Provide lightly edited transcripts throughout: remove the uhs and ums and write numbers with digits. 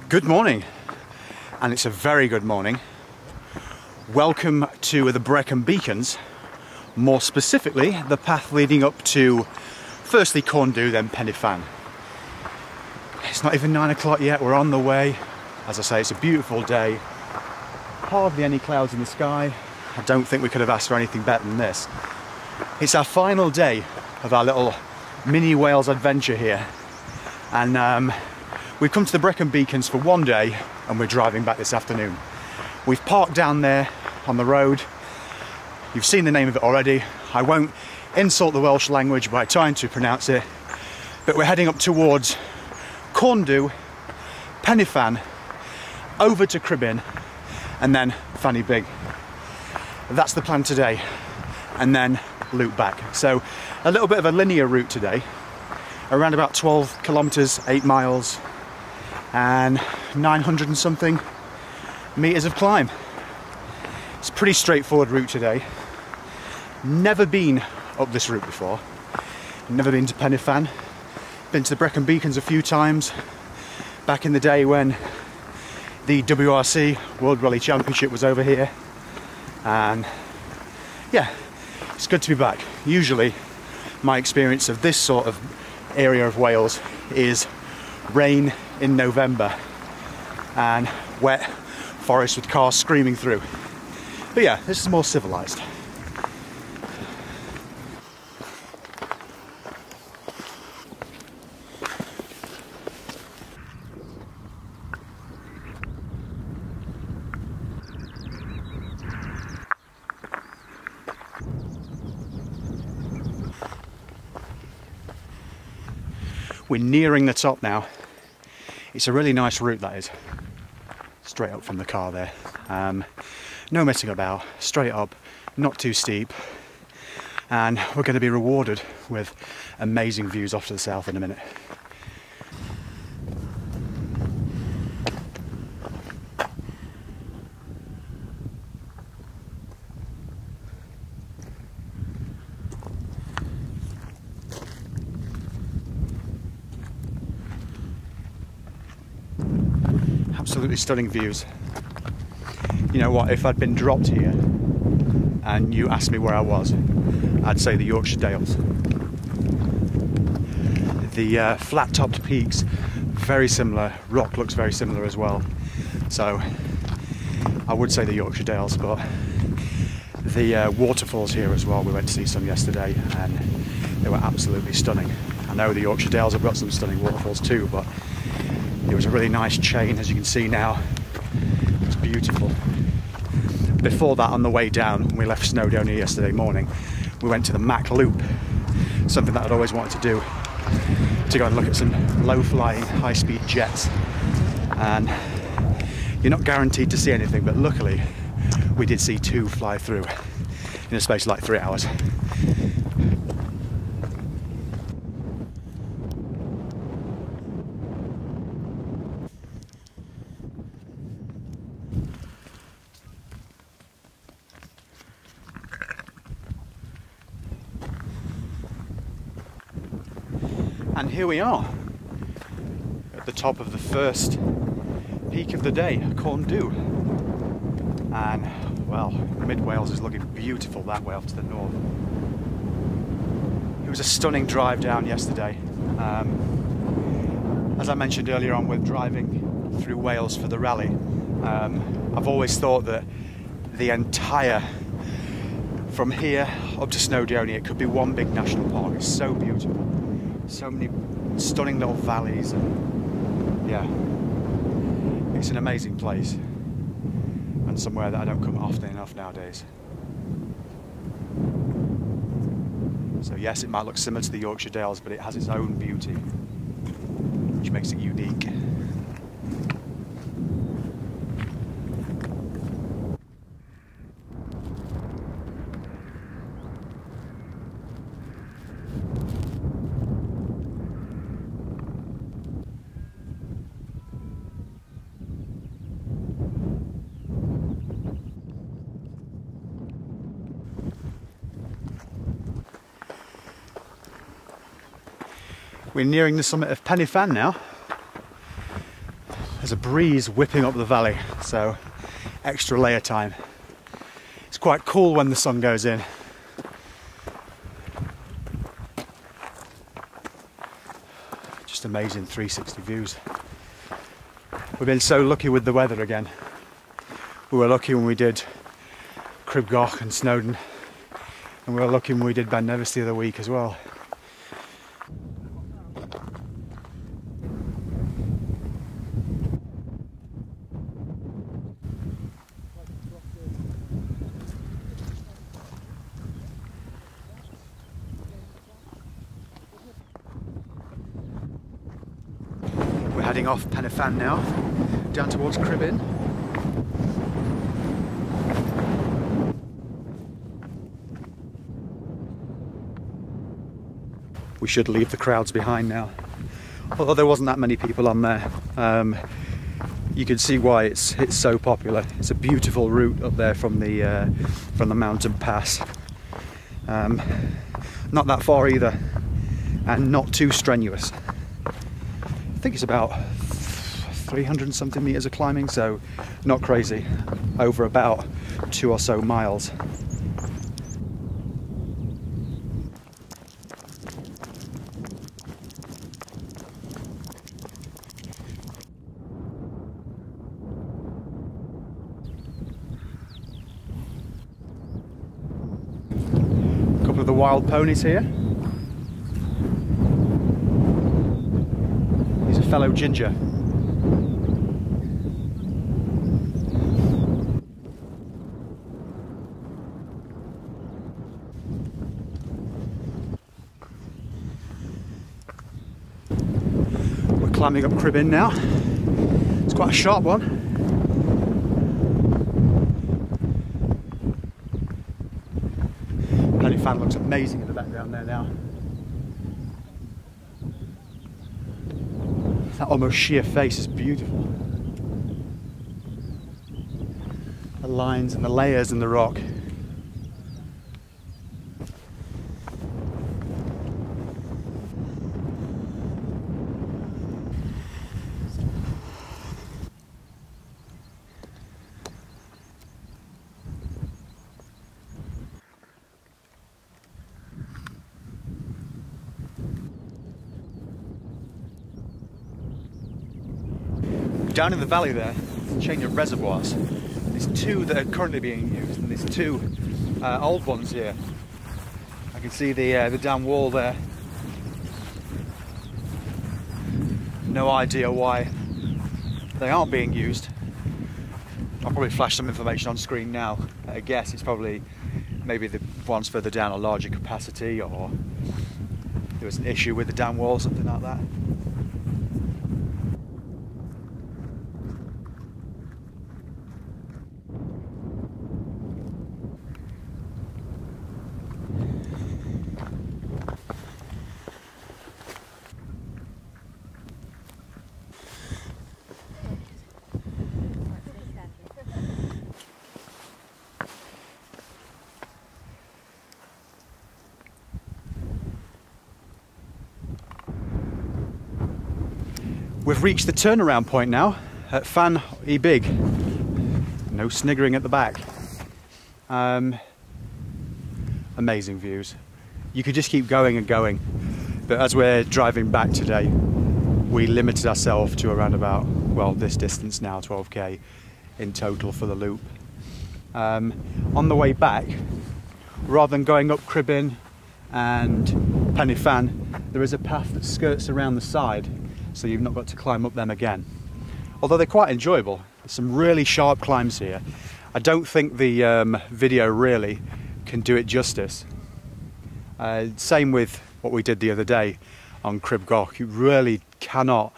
Good morning, and it's a very good morning. Welcome to the Brecon Beacons, more specifically the path leading up to firstly Corndu, then Pennine Way. It's not even 9 o'clock yet, we're on the way. As I say, it's a beautiful day, hardly any clouds in the sky. I don't think we could have asked for anything better than this. It's our final day of our little mini Wales adventure here, and we've come to the Brecon Beacons for one day and we're driving back this afternoon. We've parked down there on the road. You've seen the name of it already. I won't insult the Welsh language by trying to pronounce it, but we're heading up towards Corndu, Pennine Way, over to Cribyn, and then Fan Y Big. That's the plan today, and then loop back. So a little bit of a linear route today, around about 12 kilometres, 8 miles, and 900 and something meters of climb. It's a pretty straightforward route today. Never been up this route before. Never been to Pennine Way. Been to the Brecon Beacons a few times back in the day when the WRC World Rally Championship was over here, and yeah, it's good to be back. Usually my experience of this sort of area of Wales is rain in November and wet forest with cars screaming through. But yeah, this is more civilised. We're nearing the top now. It's a really nice route, that is. Straight up from the car there. No messing about, straight up, not too steep. And we're going to be rewarded with amazing views off to the south in a minute. Absolutely stunning views. You know what, if I'd been dropped here and you asked me where I was, I'd say the Yorkshire Dales. The flat-topped peaks, very similar. Rock looks very similar as well. So I would say the Yorkshire Dales, but the waterfalls here as well, we went to see some yesterday and they were absolutely stunning. I know the Yorkshire Dales have got some stunning waterfalls too, but it was a really nice chain, as you can see now. It's beautiful. Before that, on the way down, when we left Snowdonia yesterday morning, we went to the Mac Loop, something that I'd always wanted to do, to go and look at some low-flying, high-speed jets. And you're not guaranteed to see anything, but luckily we did see 2 fly through in a space of like 3 hours. And here we are, at the top of the first peak of the day, Corndu. And, well, mid Wales is looking beautiful that way off to the north. It was a stunning drive down yesterday. As I mentioned earlier on with driving through Wales for the rally, I've always thought that the entire, from here up to Snowdonia, it could be one big national park. It's so beautiful. So many stunning little valleys, and yeah, it's an amazing place and somewhere that I don't come often enough nowadays. So yes, it might look similar to the Yorkshire Dales, but it has its own beauty, which makes it unique. We're nearing the summit of Pennine Way now. There's a breeze whipping up the valley, so extra layer time. It's quite cool when the sun goes in. Just amazing 360 views. We've been so lucky with the weather again. We were lucky when we did Cribyn and Snowdon, and we were lucky when we did Ben Nevis the other week as well. We're heading off Pennine now, down towards Cribyn. We should leave the crowds behind now, although there wasn't that many people on there. You can see why it's so popular. It's a beautiful route up there from the mountain pass. Not that far either, and not too strenuous. I think it's about 300 and something meters of climbing, so not crazy, over about 2 or so miles. A couple of the wild ponies here. He's a fellow ginger. We're climbing up Cribyn now. It's quite a sharp one. Pennine Fan looks amazing in the background there now. That almost sheer face is beautiful. The lines and the layers in the rock. Down in the valley there, there's a chain of reservoirs. There's 2 that are currently being used, and there's 2 old ones here. I can see the dam wall there. No idea why they aren't being used. I'll probably flash some information on screen now. I guess it's probably maybe the ones further down are larger capacity, or there was an issue with the dam wall, something like that. We've reached the turnaround point now at Fan Y Big. No sniggering at the back. Amazing views. You could just keep going and going, but as we're driving back today, we limited ourselves to around about, well, this distance now, 12k in total for the loop. On the way back, rather than going up Cribyn and Pennine Fan, there is a path that skirts around the side, so you've not got to climb up them again. Although they're quite enjoyable. There's some really sharp climbs here. I don't think the video really can do it justice. Same with what we did the other day on Cribyn. You really cannot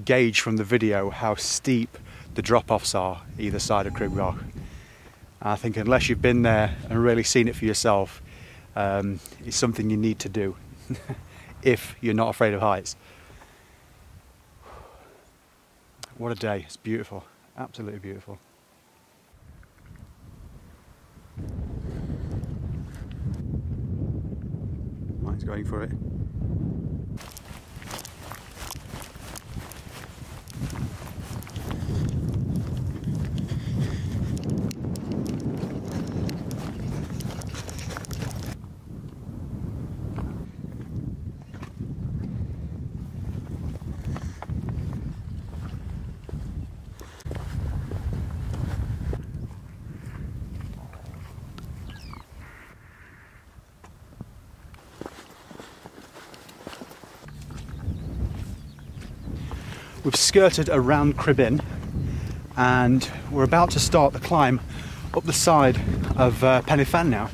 gauge from the video how steep the drop-offs are either side of Cribyn. I think unless you've been there and really seen it for yourself, it's something you need to do if you're not afraid of heights. What a day, it's beautiful, absolutely beautiful. Mine's going for it. We've skirted around Cribyn and we're about to start the climb up the side of Pennine Way now.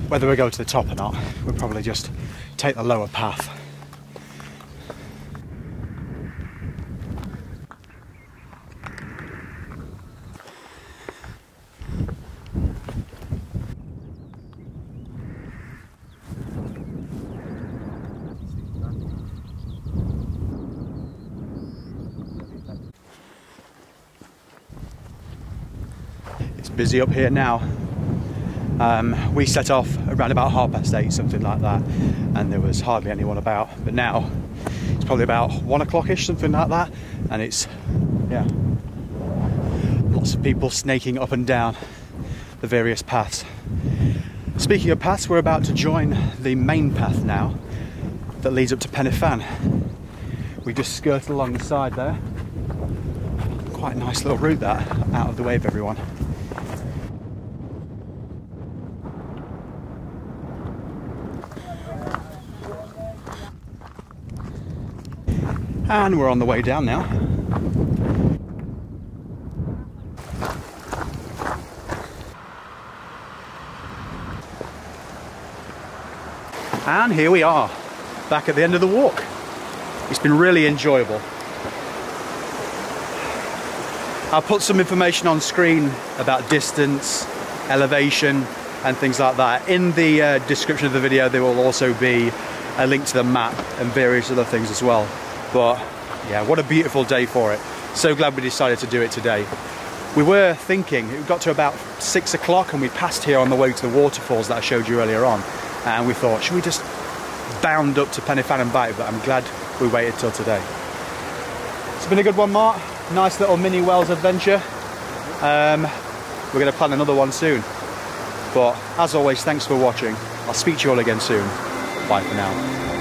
Whether we go to the top or not, we'll probably just take the lower path. It's busy up here now. We set off around about 8:30, something like that, and there was hardly anyone about. But now it's probably about 1 o'clock-ish, something like that, and it's, yeah, lots of people snaking up and down the various paths. Speaking of paths, we're about to join the main path now that leads up to Pennine Way. We just skirted along the side there. Quite a nice little route that, out of the way of everyone. And we're on the way down now. And here we are, back at the end of the walk. It's been really enjoyable. I'll put some information on screen about distance, elevation, and things like that. In the description of the video, there will also be a link to the map and various other things as well. But yeah, what a beautiful day for it. So glad we decided to do it today. We were thinking, it got to about 6 o'clock and we passed here on the way to the waterfalls that I showed you earlier on. And we thought, should we just bound up to Pennine Way and back? But I'm glad we waited till today. It's been a good one, Mark. Nice little mini Wales adventure. We're going to plan another one soon. But as always, thanks for watching. I'll speak to you all again soon. Bye for now.